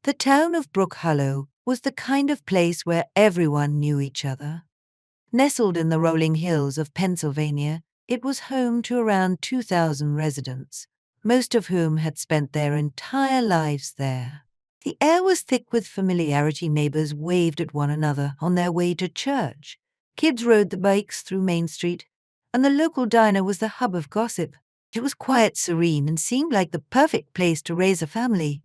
The town of Brook Hollow was the kind of place where everyone knew each other. Nestled in the rolling hills of Pennsylvania, it was home to around 2,000 residents, most of whom had spent their entire lives there. The air was thick with familiarity. Neighbors waved at one another on their way to church. Kids rode the bikes through Main Street, and the local diner was the hub of gossip. It was quiet, serene, and seemed like the perfect place to raise a family.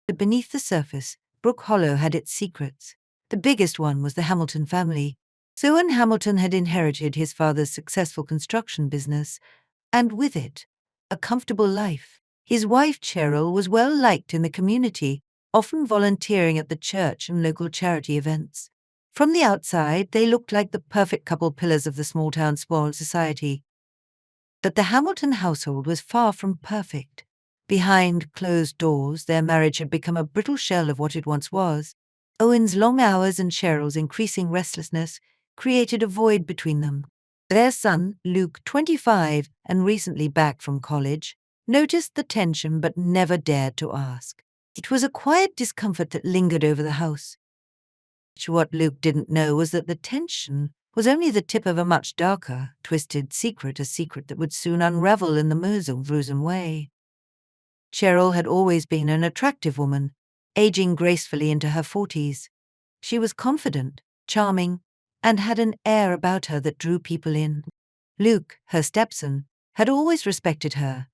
But beneath the surface, Brook Hollow had its secrets. The biggest one was the Hamilton family. Owen Hamilton had inherited his father's successful construction business, and with it, a comfortable life. His wife Cheryl was well liked in the community, often volunteering at the church and local charity events. From the outside, they looked like the perfect couple, pillars of the small-town spoiled society. But the Hamilton household was far from perfect. Behind closed doors, their marriage had become a brittle shell of what it once was. Owen's long hours and Cheryl's increasing restlessness created a void between them. Their son, Luke, 25 and recently back from college, noticed the tension but never dared to ask. It was a quiet discomfort that lingered over the house. What Luke didn't know was that the tension was only the tip of a much darker, twisted secret, a secret that would soon unravel in the most gruesome way. Cheryl had always been an attractive woman, aging gracefully into her 40s. She was confident, charming, and had an air about her that drew people in. Luke, her stepson, had always respected her,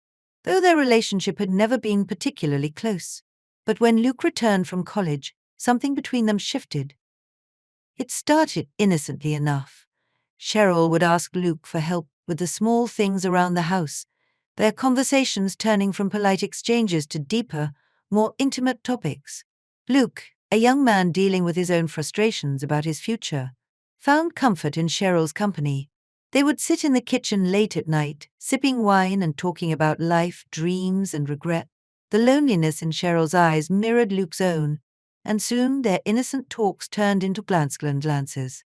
though their relationship had never been particularly close. But when Luke returned from college, something between them shifted. It started innocently enough. Cheryl would ask Luke for help with the small things around the house, their conversations turning from polite exchanges to deeper, more intimate topics. Luke, a young man dealing with his own frustrations about his future, found comfort in Cheryl's company. They would sit in the kitchen late at night, sipping wine and talking about life, dreams, and regret. The loneliness in Cheryl's eyes mirrored Luke's own, and soon their innocent talks turned into glances.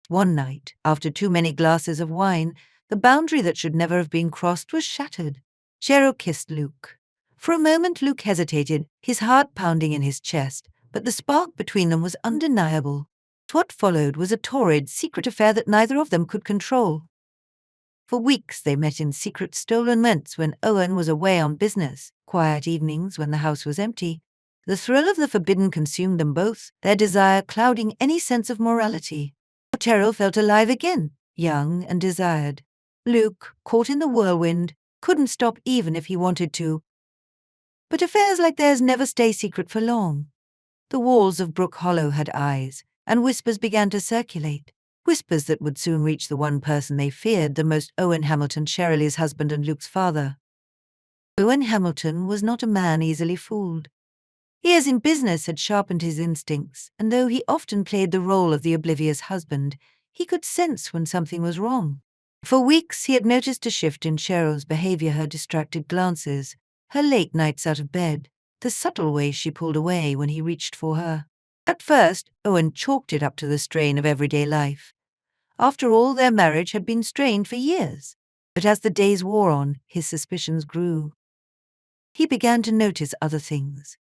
One night, after too many glasses of wine, the boundary that should never have been crossed was shattered. Cheryl kissed Luke. For a moment Luke hesitated, his heart pounding in his chest, but the spark between them was undeniable. What followed was a torrid, secret affair that neither of them could control. For weeks they met in secret, stolen moments when Owen was away on business, quiet evenings when the house was empty. The thrill of the forbidden consumed them both, their desire clouding any sense of morality. Cheryl felt alive again, young and desired. Luke, caught in the whirlwind, couldn't stop even if he wanted to. But affairs like theirs never stay secret for long. The walls of Brook Hollow had eyes, and whispers began to circulate. Whispers that would soon reach the one person they feared the most, Owen Hamilton, Cheryl husband and Luke's father. Owen Hamilton was not a man easily fooled. Years in business had sharpened his instincts, and though he often played the role of the oblivious husband, he could sense when something was wrong. For weeks he had noticed a shift in Cheryl's behavior, her distracted glances, her late nights out of bed, the subtle way she pulled away when he reached for her. At first, Owen chalked it up to the strain of everyday life. After all, their marriage had been strained for years. But as the days wore on, his suspicions grew. He began to notice other things.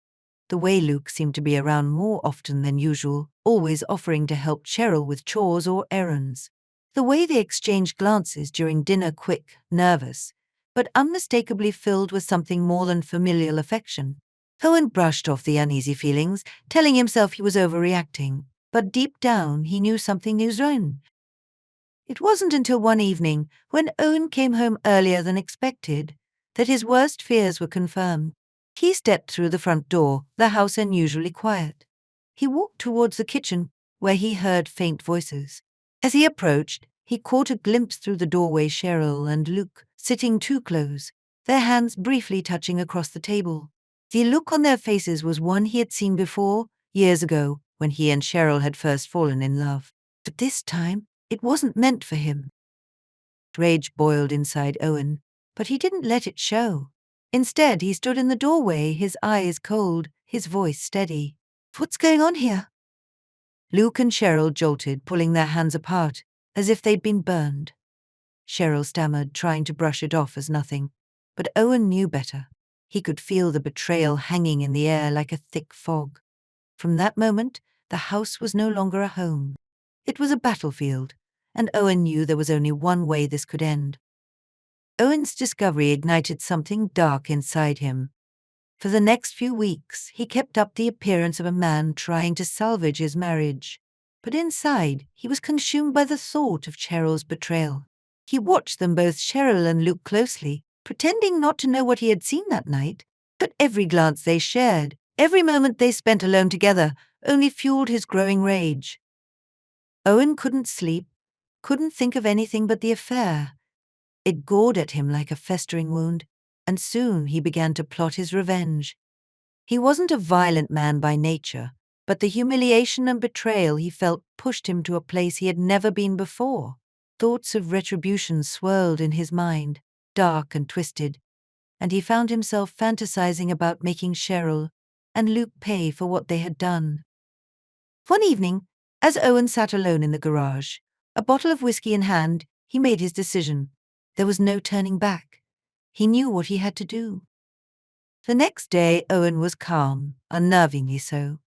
The way Luke seemed to be around more often than usual, always offering to help Cheryl with chores or errands. The way they exchanged glances during dinner, quick, nervous, but unmistakably filled with something more than familial affection. Owen brushed off the uneasy feelings, telling himself he was overreacting, but deep down he knew something was wrong. It wasn't until one evening, when Owen came home earlier than expected, that his worst fears were confirmed. He stepped through the front door, the house unusually quiet. He walked towards the kitchen, where he heard faint voices. As he approached, he caught a glimpse through the doorway Cheryl and Luke, sitting too close, their hands briefly touching across the table. The look on their faces was one he had seen before, years ago, when he and Cheryl had first fallen in love. But this time, it wasn't meant for him. Rage boiled inside Owen, but he didn't let it show. Instead, he stood in the doorway, his eyes cold, his voice steady. "What's going on here?" Luke and Cheryl jolted, pulling their hands apart, as if they'd been burned. Cheryl stammered, trying to brush it off as nothing, but Owen knew better. He could feel the betrayal hanging in the air like a thick fog. From that moment, the house was no longer a home. It was a battlefield, and Owen knew there was only one way this could end. Owen's discovery ignited something dark inside him. For the next few weeks, he kept up the appearance of a man trying to salvage his marriage. But inside, he was consumed by the thought of Cheryl's betrayal. He watched them both, Cheryl and Luke, closely, pretending not to know what he had seen that night. But every glance they shared, every moment they spent alone together, only fueled his growing rage. Owen couldn't sleep, couldn't think of anything but the affair. It gored at him like a festering wound, and soon he began to plot his revenge. He wasn't a violent man by nature, but the humiliation and betrayal he felt pushed him to a place he had never been before. Thoughts of retribution swirled in his mind, dark and twisted, and he found himself fantasizing about making Cheryl and Luke pay for what they had done. One evening, as Owen sat alone in the garage, a bottle of whiskey in hand, he made his decision. There was no turning back. He knew what he had to do. The next day, Owen was calm, unnervingly so.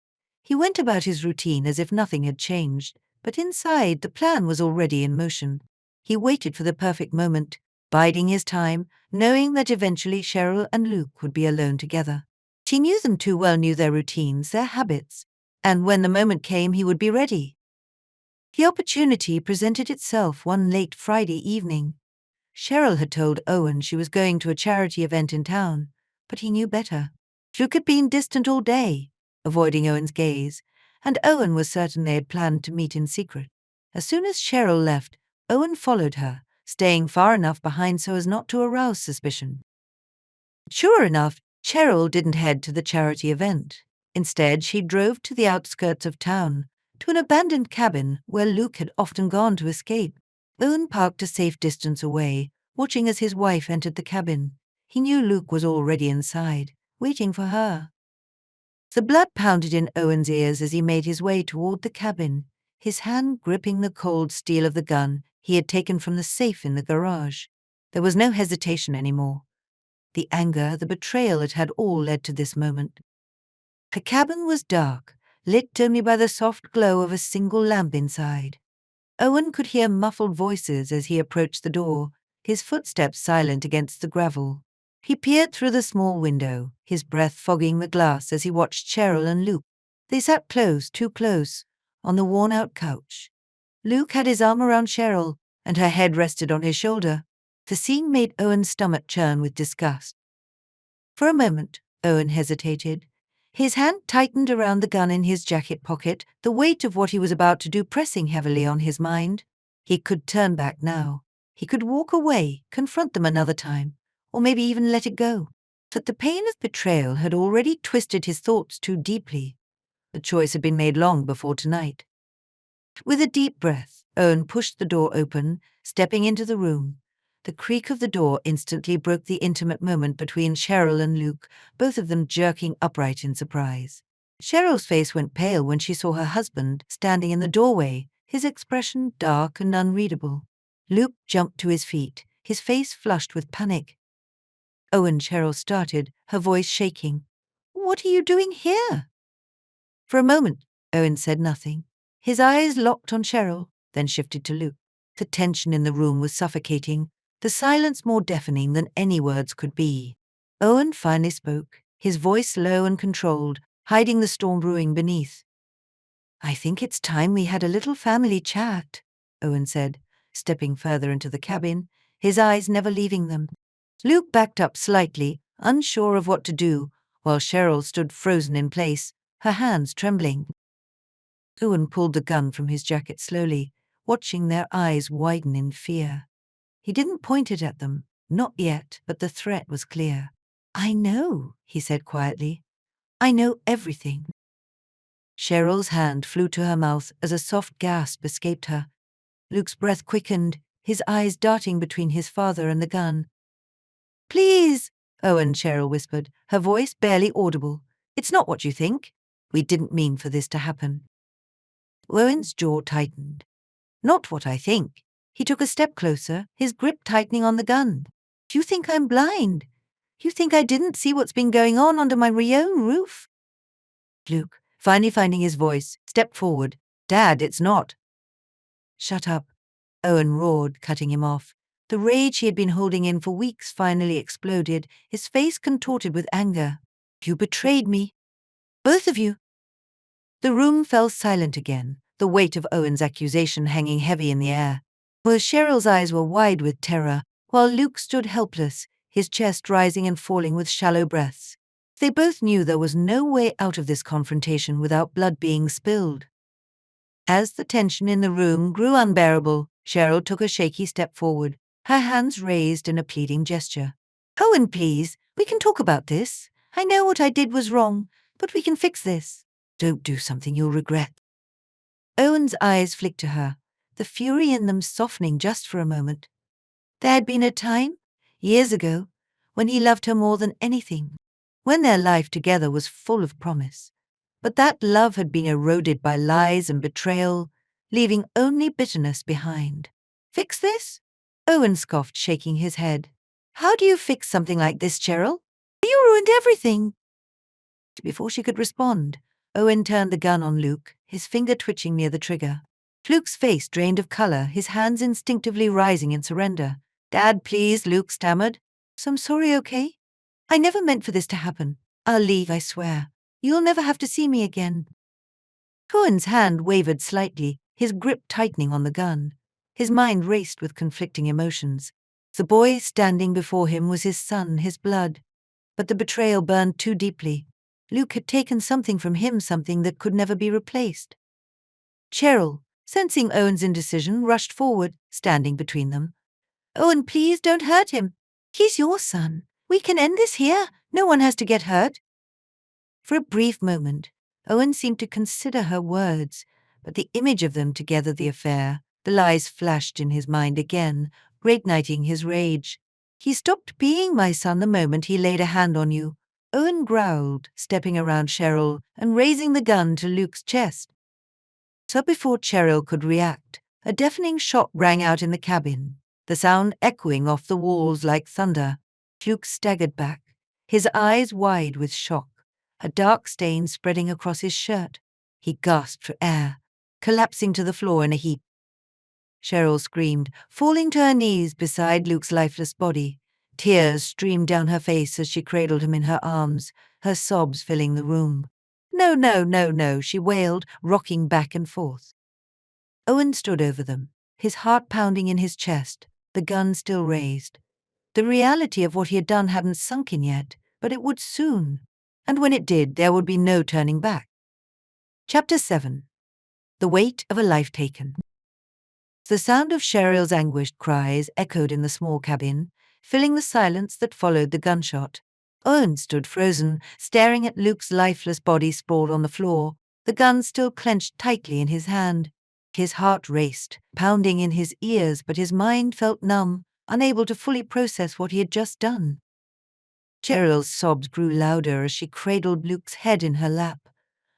He went about his routine as if nothing had changed, but inside, the plan was already in motion. He waited for the perfect moment, biding his time, knowing that eventually Cheryl and Luke would be alone together. He knew them too well, knew their routines, their habits, and when the moment came, he would be ready. The opportunity presented itself one late Friday evening. Cheryl had told Owen she was going to a charity event in town, but he knew better. Luke had been distant all day, avoiding Owen's gaze, and Owen was certain they had planned to meet in secret. As soon as Cheryl left, Owen followed her, staying far enough behind so as not to arouse suspicion. Sure enough, Cheryl didn't head to the charity event. Instead, she drove to the outskirts of town, to an abandoned cabin where Luke had often gone to escape. Owen parked a safe distance away, watching as his wife entered the cabin. He knew Luke was already inside, waiting for her. The blood pounded in Owen's ears as he made his way toward the cabin, his hand gripping the cold steel of the gun he had taken from the safe in the garage. There was no hesitation anymore. The anger, the betrayal, it had all led to this moment. The cabin was dark, lit only by the soft glow of a single lamp inside. Owen could hear muffled voices as he approached the door, his footsteps silent against the gravel. He peered through the small window, his breath fogging the glass as he watched Cheryl and Luke. They sat close, too close, on the worn-out couch. Luke had his arm around Cheryl, and her head rested on his shoulder. The scene made Owen's stomach churn with disgust. For a moment, Owen hesitated. His hand tightened around the gun in his jacket pocket, the weight of what he was about to do pressing heavily on his mind. He could turn back now. He could walk away, confront them another time, or maybe even let it go. But the pain of betrayal had already twisted his thoughts too deeply. The choice had been made long before tonight. With a deep breath, Owen pushed the door open, stepping into the room. The creak of the door instantly broke the intimate moment between Cheryl and Luke, both of them jerking upright in surprise. Cheryl's face went pale when she saw her husband standing in the doorway, his expression dark and unreadable. Luke jumped to his feet, his face flushed with panic. Owen, Cheryl started, her voice shaking. "What are you doing here?" For a moment, Owen said nothing. His eyes locked on Cheryl, then shifted to Luke. The tension in the room was suffocating, the silence more deafening than any words could be. Owen finally spoke, his voice low and controlled, hiding the storm brewing beneath. "I think it's time we had a little family chat," Owen said, stepping further into the cabin, his eyes never leaving them. Luke backed up slightly, unsure of what to do, while Cheryl stood frozen in place, her hands trembling. Owen pulled the gun from his jacket slowly, watching their eyes widen in fear. He didn't point it at them, not yet, but the threat was clear. "I know," he said quietly. "I know everything." Cheryl's hand flew to her mouth as a soft gasp escaped her. Luke's breath quickened, his eyes darting between his father and the gun. "Please," Owen, Cheryl whispered, her voice barely audible. "It's not what you think. We didn't mean for this to happen." Owen's jaw tightened. "Not what I think." He took a step closer, his grip tightening on the gun. "Do you think I'm blind?" You think I didn't see what's been going on under my own roof? Luke, finally finding his voice, stepped forward. Dad, it's not. Shut up, Owen roared, cutting him off. The rage he had been holding in for weeks finally exploded, his face contorted with anger. You betrayed me. Both of you. The room fell silent again, the weight of Owen's accusation hanging heavy in the air. Cheryl's eyes were wide with terror, while Luke stood helpless, his chest rising and falling with shallow breaths. They both knew there was no way out of this confrontation without blood being spilled. As the tension in the room grew unbearable, Cheryl took a shaky step forward, her hands raised in a pleading gesture. Owen, please, we can talk about this. I know what I did was wrong, but we can fix this. Don't do something you'll regret. Owen's eyes flicked to her, the fury in them softening just for a moment. There had been a time, years ago, when he loved her more than anything, when their life together was full of promise. But that love had been eroded by lies and betrayal, leaving only bitterness behind. Fix this? Owen scoffed, shaking his head. How do you fix something like this, Cheryl? You ruined everything. Before she could respond, Owen turned the gun on Luke, his finger twitching near the trigger. Luke's face drained of color, his hands instinctively rising in surrender. Dad, please, Luke stammered. So I'm sorry, okay? I never meant for this to happen. I'll leave, I swear. You'll never have to see me again. Owen's hand wavered slightly, his grip tightening on the gun. His mind raced with conflicting emotions. The boy standing before him was his son, his blood. But the betrayal burned too deeply. Luke had taken something from him, something that could never be replaced. Cheryl, sensing Owen's indecision, rushed forward, standing between them. Owen, please don't hurt him. He's your son. We can end this here. No one has to get hurt. For a brief moment, Owen seemed to consider her words, but the image of them together, the affair, the lies flashed in his mind again, reigniting his rage. He stopped being my son the moment he laid a hand on you. Owen growled, stepping around Cheryl and raising the gun to Luke's chest. So before Cheryl could react, a deafening shot rang out in the cabin, the sound echoing off the walls like thunder. Luke staggered back, his eyes wide with shock, a dark stain spreading across his shirt. He gasped for air, collapsing to the floor in a heap. Cheryl screamed, falling to her knees beside Luke's lifeless body. Tears streamed down her face as she cradled him in her arms, her sobs filling the room. No, no, no, no, she wailed, rocking back and forth. Owen stood over them, his heart pounding in his chest, the gun still raised. The reality of what he had done hadn't sunk in yet, but it would soon. And when it did, there would be no turning back. Chapter 7. The Weight of a Life Taken. The sound of Cheryl's anguished cries echoed in the small cabin, filling the silence that followed the gunshot. Owen stood frozen, staring at Luke's lifeless body sprawled on the floor, the gun still clenched tightly in his hand. His heart raced, pounding in his ears, but his mind felt numb, unable to fully process what he had just done. Cheryl's sobs grew louder as she cradled Luke's head in her lap,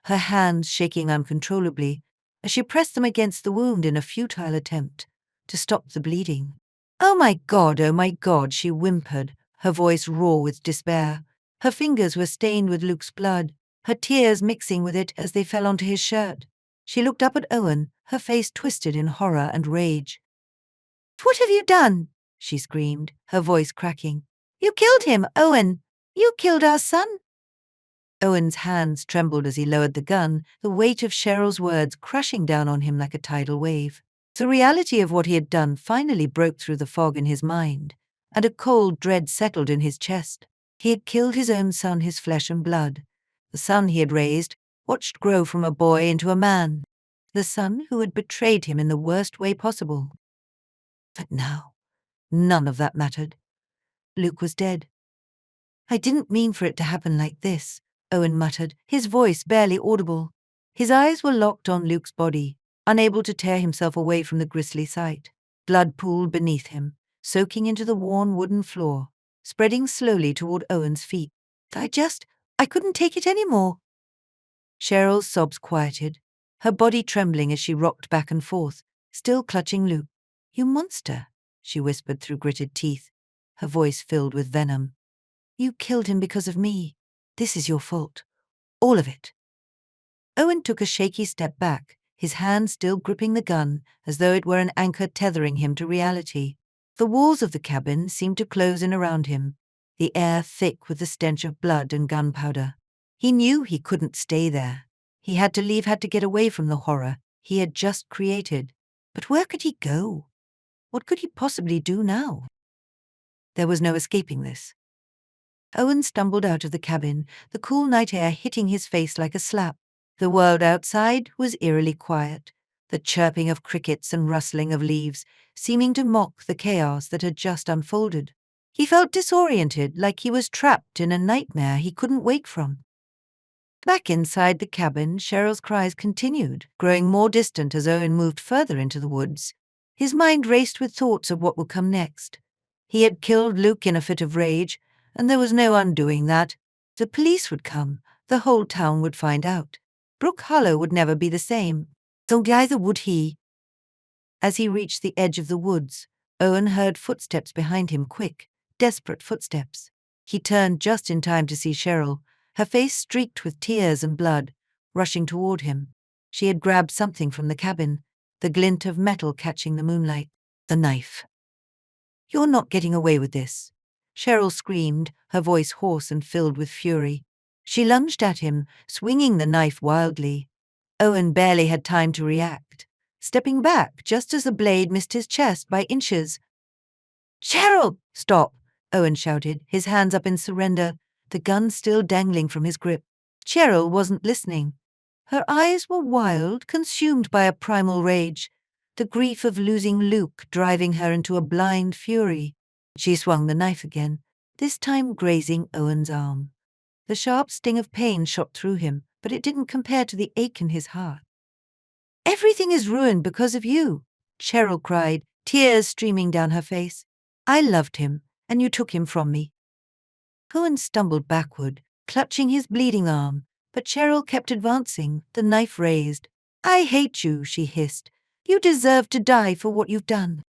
her hands shaking uncontrollably as she pressed them against the wound in a futile attempt to stop the bleeding. Oh my God, she whimpered, her voice raw with despair. Her fingers were stained with Luke's blood, her tears mixing with it as they fell onto his shirt. She looked up at Owen, her face twisted in horror and rage. What have you done? She screamed, her voice cracking. You killed him, Owen! You killed our son! Owen's hands trembled as he lowered the gun, the weight of Cheryl's words crushing down on him like a tidal wave. The reality of what he had done finally broke through the fog in his mind, and a cold dread settled in his chest. He had killed his own son, his flesh and blood. The son he had raised, watched grow from a boy into a man. The son who had betrayed him in the worst way possible. But now, none of that mattered. Luke was dead. I didn't mean for it to happen like this, Owen muttered, his voice barely audible. His eyes were locked on Luke's body, unable to tear himself away from the grisly sight. Blood pooled beneath him, soaking into the worn wooden floor, spreading slowly toward Owen's feet. I couldn't take it anymore. Cheryl's sobs quieted, her body trembling as she rocked back and forth, still clutching Luke. You monster, she whispered through gritted teeth, her voice filled with venom. You killed him because of me. This is your fault. All of it. Owen took a shaky step back, his hand still gripping the gun, as though it were an anchor tethering him to reality. The walls of the cabin seemed to close in around him, the air thick with the stench of blood and gunpowder. He knew he couldn't stay there. He had to leave, had to get away from the horror he had just created. But where could he go? What could he possibly do now? There was no escaping this. Owen stumbled out of the cabin, the cool night air hitting his face like a slap. The world outside was eerily quiet, the chirping of crickets and rustling of leaves seeming to mock the chaos that had just unfolded. He felt disoriented, like he was trapped in a nightmare he couldn't wake from. Back inside the cabin, Cheryl's cries continued, growing more distant as Owen moved further into the woods. His mind raced with thoughts of what would come next. He had killed Luke in a fit of rage, and there was no undoing that. The police would come, the whole town would find out. Brook Hollow would never be the same. So neither would he. As he reached the edge of the woods, Owen heard footsteps behind him, quick, desperate footsteps. He turned just in time to see Cheryl, her face streaked with tears and blood, rushing toward him. She had grabbed something from the cabin, the glint of metal catching the moonlight. The knife. "You're not getting away with this," Cheryl screamed, her voice hoarse and filled with fury. She lunged at him, swinging the knife wildly. Owen barely had time to react, stepping back just as the blade missed his chest by inches. "Cheryl, stop!" Owen shouted, his hands up in surrender, the gun still dangling from his grip. Cheryl wasn't listening. Her eyes were wild, consumed by a primal rage, the grief of losing Luke driving her into a blind fury. She swung the knife again, this time grazing Owen's arm. The sharp sting of pain shot through him, but it didn't compare to the ache in his heart. "Everything is ruined because of you," Cheryl cried, tears streaming down her face. "I loved him, and you took him from me." Owen stumbled backward, clutching his bleeding arm, but Cheryl kept advancing, the knife raised. "I hate you," she hissed. "You deserve to die for what you've done."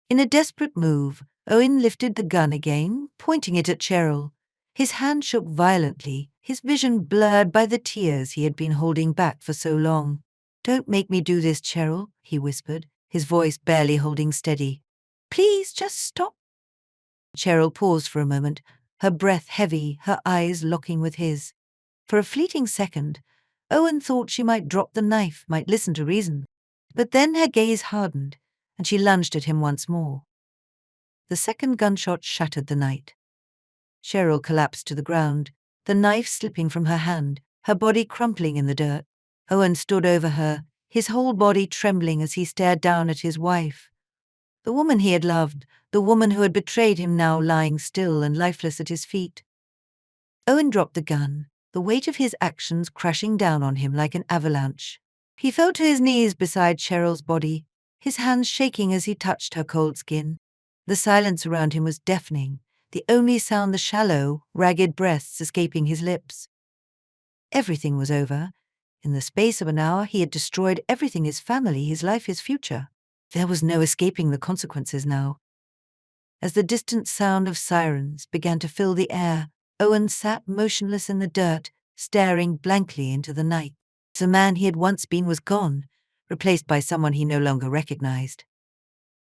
In a desperate move, Owen lifted the gun again, pointing it at Cheryl. His hand shook violently, his vision blurred by the tears he had been holding back for so long. "Don't make me do this, Cheryl," he whispered, his voice barely holding steady. "Please, just stop." Cheryl paused for a moment, her breath heavy, her eyes locking with his. For a fleeting second, Owen thought she might drop the knife, might listen to reason. But then her gaze hardened, and she lunged at him once more. The second gunshot shattered the night. Cheryl collapsed to the ground, the knife slipping from her hand, her body crumpling in the dirt. Owen stood over her, his whole body trembling as he stared down at his wife. The woman he had loved, the woman who had betrayed him, now lying still and lifeless at his feet. Owen dropped the gun, the weight of his actions crashing down on him like an avalanche. He fell to his knees beside Cheryl's body, his hands shaking as he touched her cold skin. The silence around him was deafening, the only sound the shallow, ragged breaths escaping his lips. Everything was over. In the space of an hour he had destroyed everything: his family, his life, his future. There was no escaping the consequences now. As the distant sound of sirens began to fill the air, Owen sat motionless in the dirt, staring blankly into the night. The man he had once been was gone, replaced by someone he no longer recognized.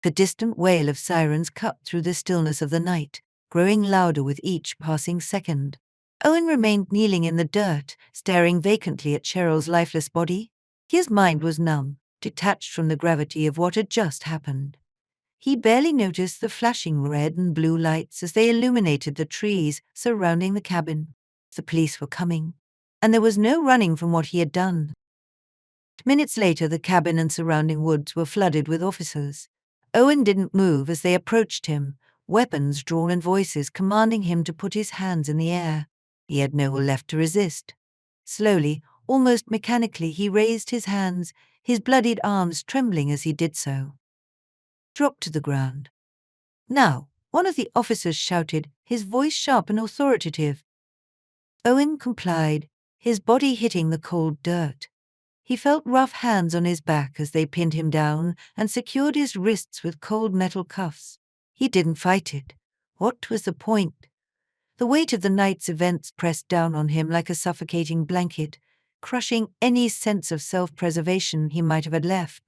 The distant wail of sirens cut through the stillness of the night, growing louder with each passing second. Owen remained kneeling in the dirt, staring vacantly at Cheryl's lifeless body. His mind was numb, detached from the gravity of what had just happened. He barely noticed the flashing red and blue lights as they illuminated the trees surrounding the cabin. The police were coming, and there was no running from what he had done. Minutes later, the cabin and surrounding woods were flooded with officers. Owen didn't move as they approached him, weapons drawn and voices commanding him to put his hands in the air. He had no will left to resist. Slowly, almost mechanically, he raised his hands, his bloodied arms trembling as he did so. Dropped to the ground. "Now," one of the officers shouted, his voice sharp and authoritative. Owen complied, his body hitting the cold dirt. He felt rough hands on his back as they pinned him down and secured his wrists with cold metal cuffs. He didn't fight it. What was the point? The weight of the night's events pressed down on him like a suffocating blanket, crushing any sense of self-preservation he might have had left.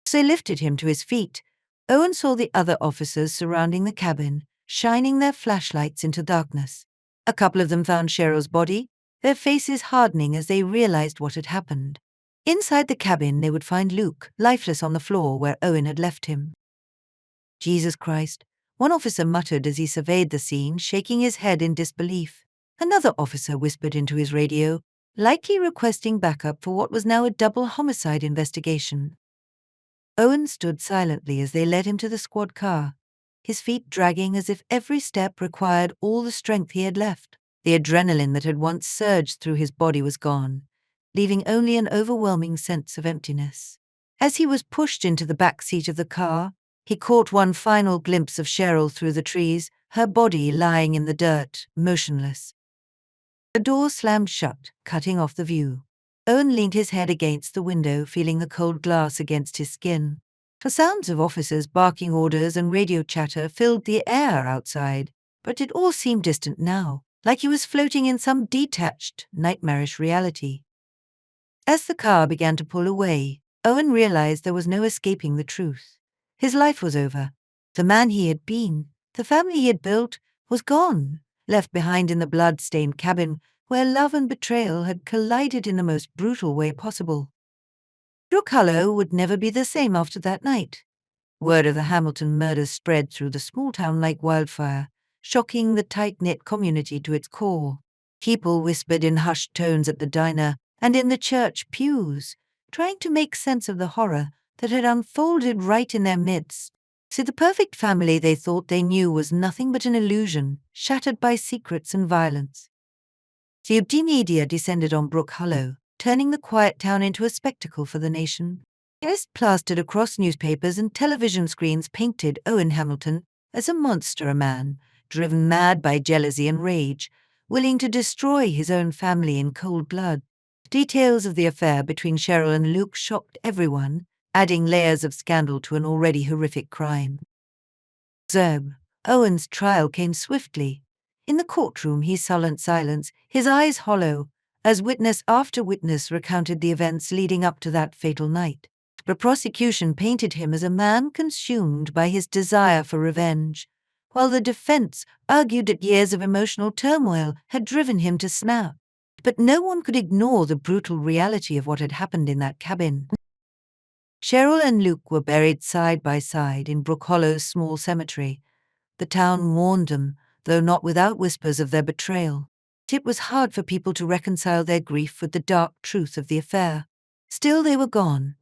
As they lifted him to his feet, Owen saw the other officers surrounding the cabin, shining their flashlights into darkness. A couple of them found Cheryl's body, their faces hardening as they realized what had happened. Inside the cabin, they would find Luke, lifeless on the floor where Owen had left him. Jesus Christ, one officer muttered as he surveyed the scene, shaking his head in disbelief. Another officer whispered into his radio, likely requesting backup for what was now a double homicide investigation. Owen stood silently as they led him to the squad car, his feet dragging as if every step required all the strength he had left. The adrenaline that had once surged through his body was gone, leaving only an overwhelming sense of emptiness. As he was pushed into the back seat of the car, he caught one final glimpse of Cheryl through the trees, her body lying in the dirt, motionless. The door slammed shut, cutting off the view. Owen leaned his head against the window, feeling the cold glass against his skin. The sounds of officers barking orders and radio chatter filled the air outside, but it all seemed distant now, like he was floating in some detached, nightmarish reality. As the car began to pull away, Owen realized there was no escaping the truth. His life was over. The man he had been, the family he had built, was gone, left behind in the blood-stained cabin where love and betrayal had collided in the most brutal way possible. Brook Hollow would never be the same after that night. Word of the Hamilton murders spread through the small town like wildfire, shocking the tight-knit community to its core. People whispered in hushed tones at the diner and in the church pews, trying to make sense of the horror that had unfolded right in their midst. So the perfect family they thought they knew was nothing but an illusion, shattered by secrets and violence. The media descended on Brook Hollow, turning the quiet town into a spectacle for the nation. Text plastered across newspapers and television screens painted Owen Hamilton as a monster man, driven mad by jealousy and rage, willing to destroy his own family in cold blood. Details of the affair between Cheryl and Luke shocked everyone, adding layers of scandal to an already horrific crime. Owen's trial came swiftly. In the courtroom he sullened silence, his eyes hollow, as witness after witness recounted the events leading up to that fatal night. The prosecution painted him as a man consumed by his desire for revenge, while the defense argued that years of emotional turmoil had driven him to snap. But no one could ignore the brutal reality of what had happened in that cabin. Cheryl and Luke were buried side by side in Brook Hollow's small cemetery. The town mourned them, though not without whispers of their betrayal. It was hard for people to reconcile their grief with the dark truth of the affair. Still, they were gone,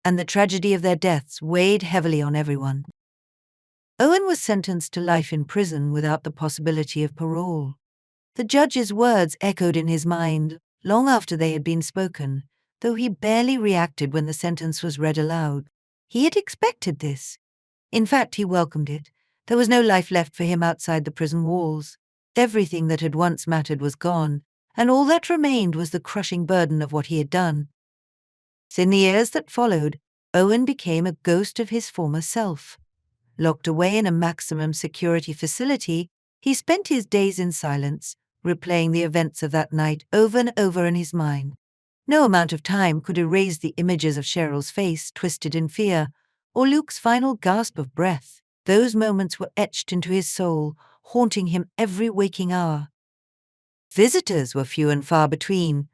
and the tragedy of their deaths weighed heavily on everyone. Owen was sentenced to life in prison without the possibility of parole. The judge's words echoed in his mind long after they had been spoken, though he barely reacted when the sentence was read aloud. He had expected this. In fact, he welcomed it. There was no life left for him outside the prison walls. Everything that had once mattered was gone, and all that remained was the crushing burden of what he had done. In the years that followed, Owen became a ghost of his former self. Locked away in a maximum security facility, he spent his days in silence, replaying the events of that night over and over in his mind. No amount of time could erase the images of Cheryl's face twisted in fear, or Luke's final gasp of breath. Those moments were etched into his soul, haunting him every waking hour. Visitors were few and far between.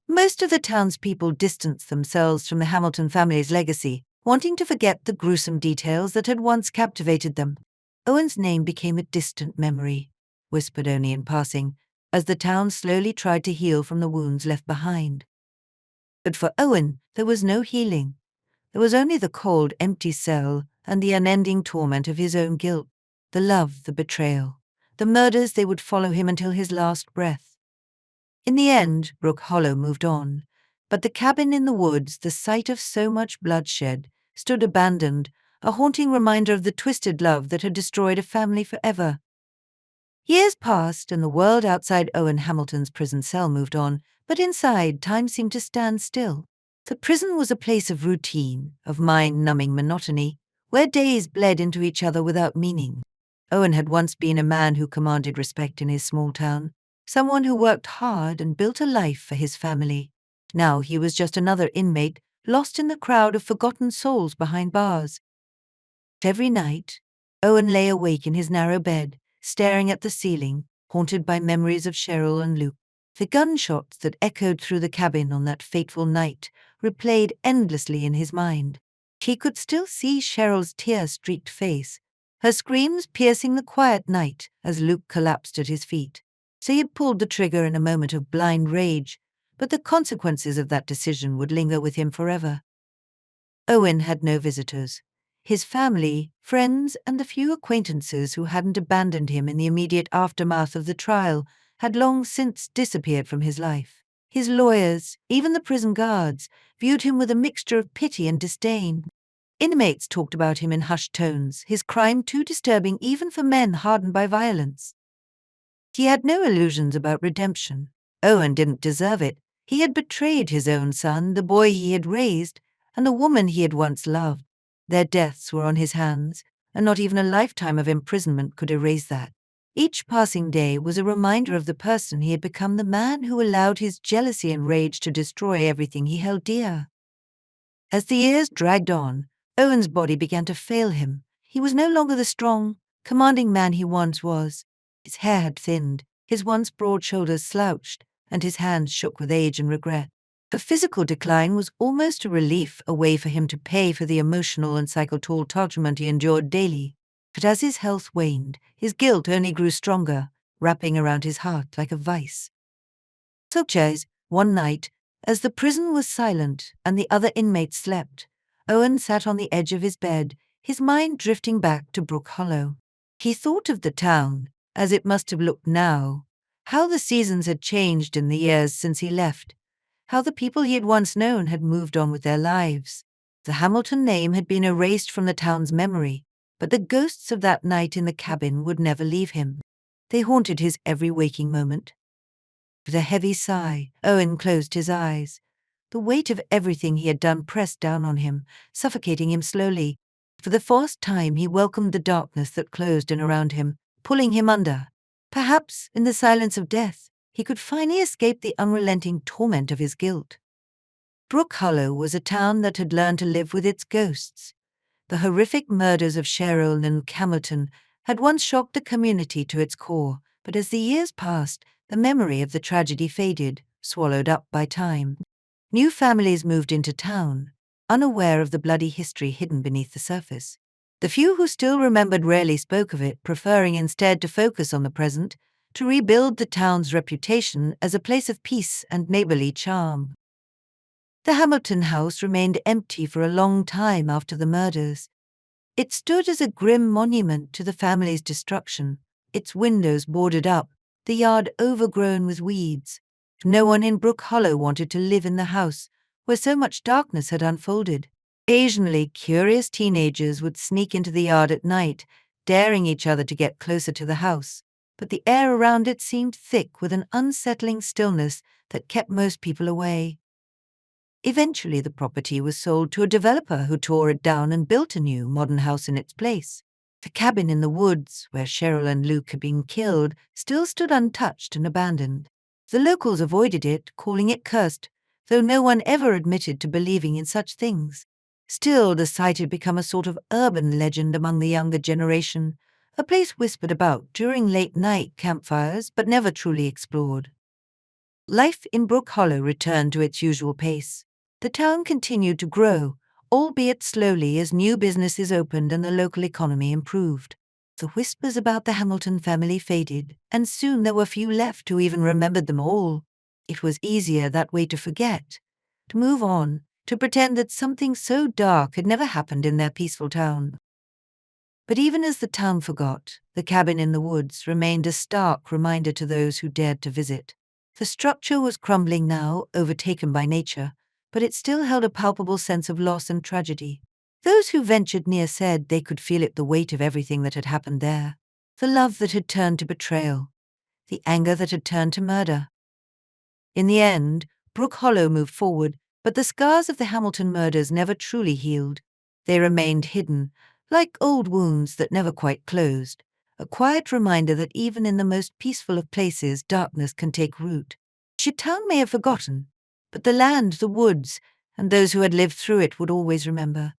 Most of the townspeople distanced themselves from the Hamilton family's legacy, wanting to forget the gruesome details that had once captivated them. Owen's name became a distant memory, whispered only in passing, as the town slowly tried to heal from the wounds left behind. But for Owen, there was no healing. There was only the cold, empty cell and the unending torment of his own guilt, the love, the betrayal, the murders. They would follow him until his last breath. In the end, Brook Hollow moved on, but the cabin in the woods, the site of so much bloodshed, stood abandoned, a haunting reminder of the twisted love that had destroyed a family forever. Years passed, and the world outside Owen Hamilton's prison cell moved on, but inside, time seemed to stand still. The prison was a place of routine, of mind-numbing monotony, where days bled into each other without meaning. Owen had once been a man who commanded respect in his small town, someone who worked hard and built a life for his family. Now he was just another inmate, lost in the crowd of forgotten souls behind bars. Every night, Owen lay awake in his narrow bed, staring at the ceiling, haunted by memories of Cheryl and Luke. The gunshots that echoed through the cabin on that fateful night replayed endlessly in his mind. He could still see Cheryl's tear-streaked face, her screams piercing the quiet night as Luke collapsed at his feet. So he had pulled the trigger in a moment of blind rage, but the consequences of that decision would linger with him forever. Owen had no visitors. His family, friends, and the few acquaintances who hadn't abandoned him in the immediate aftermath of the trial had long since disappeared from his life. His lawyers, even the prison guards, viewed him with a mixture of pity and disdain. Inmates talked about him in hushed tones, his crime too disturbing even for men hardened by violence. He had no illusions about redemption. Owen didn't deserve it. He had betrayed his own son, the boy he had raised, and the woman he had once loved. Their deaths were on his hands, and not even a lifetime of imprisonment could erase that. Each passing day was a reminder of the person he had become, the man who allowed his jealousy and rage to destroy everything he held dear. As the years dragged on, Owen's body began to fail him. He was no longer the strong, commanding man he once was. His hair had thinned, his once broad shoulders slouched, and his hands shook with age and regret. The physical decline was almost a relief, a way for him to pay for the emotional and psychotoll torment he endured daily. But as his health waned, his guilt only grew stronger, wrapping around his heart like a vice. Such as, one night, as the prison was silent and the other inmates slept, Owen sat on the edge of his bed, his mind drifting back to Brook Hollow. He thought of the town, as it must have looked now, how the seasons had changed in the years since he left, how the people he had once known had moved on with their lives. The Hamilton name had been erased from the town's memory, but the ghosts of that night in the cabin would never leave him. They haunted his every waking moment. With a heavy sigh, Owen closed his eyes. The weight of everything he had done pressed down on him, suffocating him slowly. For the first time he welcomed the darkness that closed in around him, pulling him under. Perhaps, in the silence of death, he could finally escape the unrelenting torment of his guilt. Brook Hollow was a town that had learned to live with its ghosts. The horrific murders of Cheryl and Hamilton had once shocked the community to its core, but as the years passed, the memory of the tragedy faded, swallowed up by time. New families moved into town, unaware of the bloody history hidden beneath the surface. The few who still remembered rarely spoke of it, preferring instead to focus on the present, to rebuild the town's reputation as a place of peace and neighborly charm. The Hamilton house remained empty for a long time after the murders. It stood as a grim monument to the family's destruction, its windows boarded up, the yard overgrown with weeds. No one in Brook Hollow wanted to live in the house, where so much darkness had unfolded. Occasionally, curious teenagers would sneak into the yard at night, daring each other to get closer to the house, but the air around it seemed thick with an unsettling stillness that kept most people away. Eventually, the property was sold to a developer who tore it down and built a new, modern house in its place. The cabin in the woods, where Cheryl and Luke had been killed, still stood untouched and abandoned. The locals avoided it, calling it cursed, though no one ever admitted to believing in such things. Still, the site had become a sort of urban legend among the younger generation, a place whispered about during late-night campfires but never truly explored. Life in Brook Hollow returned to its usual pace. The town continued to grow, albeit slowly as new businesses opened and the local economy improved. The whispers about the Hamilton family faded, and soon there were few left who even remembered them all. It was easier that way to forget, to move on, to pretend that something so dark had never happened in their peaceful town. But even as the town forgot, the cabin in the woods remained a stark reminder to those who dared to visit. The structure was crumbling now, overtaken by nature, but it still held a palpable sense of loss and tragedy. Those who ventured near said they could feel it, the weight of everything that had happened there, the love that had turned to betrayal, the anger that had turned to murder. In the end, Brook Hollow moved forward, but the scars of the Hamilton murders never truly healed. They remained hidden, like old wounds that never quite closed, a quiet reminder that even in the most peaceful of places, darkness can take root. Town may have forgotten, but the land, the woods, and those who had lived through it would always remember.